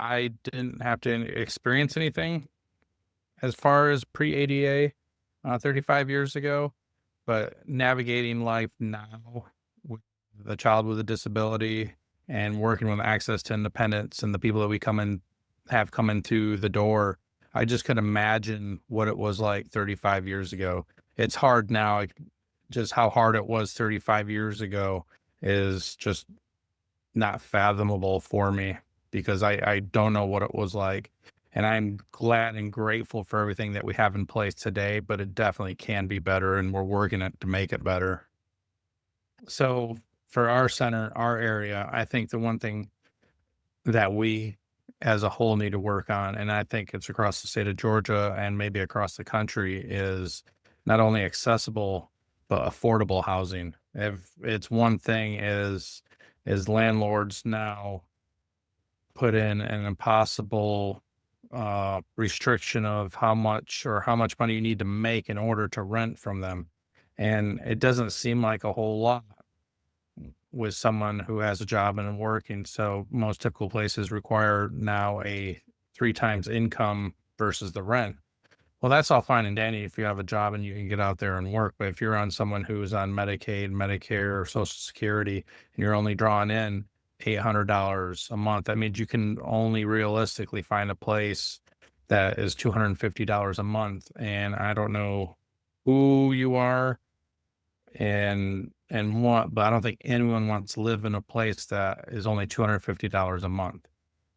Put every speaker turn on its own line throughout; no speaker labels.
I didn't have to experience anything as far as pre-ADA 35 years ago, but navigating life now with a child with a disability and working with access to independence and the people that we have come into the door, I just could imagine what it was like 35 years ago. It's hard now, like, just how hard it was 35 years ago is just not fathomable for me because I don't know what it was like. And I'm glad and grateful for everything that we have in place today, but it definitely can be better and we're working it to make it better. So for our center, our area, I think the one thing that we as a whole need to work on, and I think it's across the state of Georgia and maybe across the country, is not only accessible but affordable housing. If it's one thing is landlords now put in an impossible restriction of how much money you need to make in order to rent from them. And it doesn't seem like a whole lot with someone who has a job and working. So most typical places require now a three times income versus the rent. Well, that's all fine and dandy if you have a job and you can get out there and work. But if you're on someone who's on Medicaid, Medicare, or Social Security, and you're only drawing in $800 a month, that means you can only realistically find a place that is $250 a month. And I don't know who you are and what, but I don't think anyone wants to live in a place that is only $250 a month.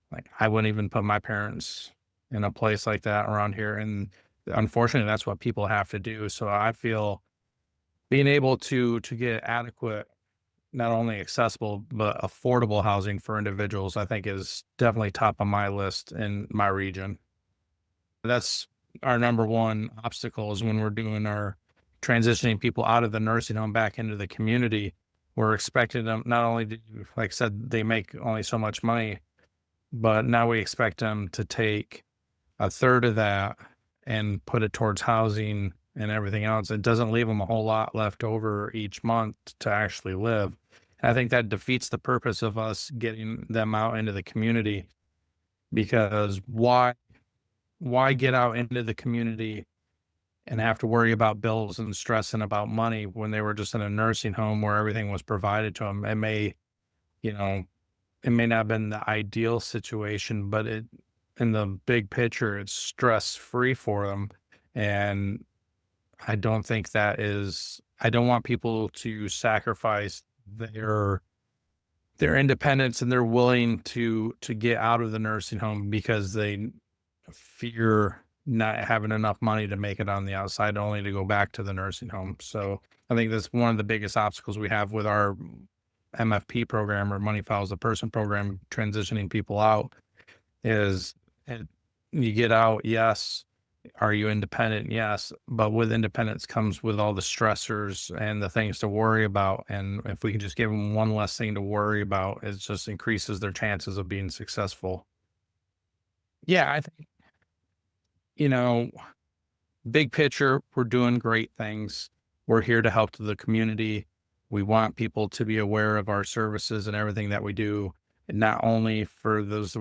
Like, I wouldn't even put my parents in a place like that around here. And unfortunately, that's what people have to do. So I feel being able to get adequate, not only accessible, but affordable housing for individuals, I think is definitely top of my list in my region. That's our number one obstacle is when we're doing our transitioning people out of the nursing home back into the community. We're expecting them not only to, like I said, they make only so much money, but now we expect them to take a third of that and put it towards housing and everything else. It doesn't leave them a whole lot left over each month to actually live. I think that defeats the purpose of us getting them out into the community because why get out into the community and have to worry about bills and stressing about money when they were just in a nursing home where everything was provided to them? It may, you know, it may not have been the ideal situation, but in the big picture, it's stress free for them. And I don't want people to sacrifice their independence and they're willing to get out of the nursing home because they fear not having enough money to make it on the outside only to go back to the nursing home. So I think that's one of the biggest obstacles we have with our MFP program or Money Follows the Person program, transitioning people out is you get out, yes. Are you independent? Yes. But with independence comes with all the stressors and the things to worry about. And if we can just give them one less thing to worry about, it just increases their chances of being successful. Yeah, I think, you know, big picture, we're doing great things. We're here to help the community. We want people to be aware of our services and everything that we do, and not only for those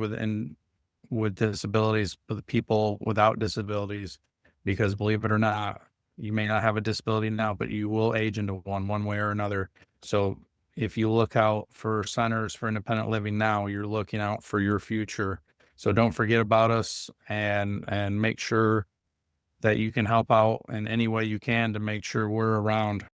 with disabilities, but the people without disabilities, because believe it or not, you may not have a disability now, but you will age into one way or another. So if you look out for centers for independent living now, you're looking out for your future. So don't forget about us and make sure that you can help out in any way you can to make sure we're around.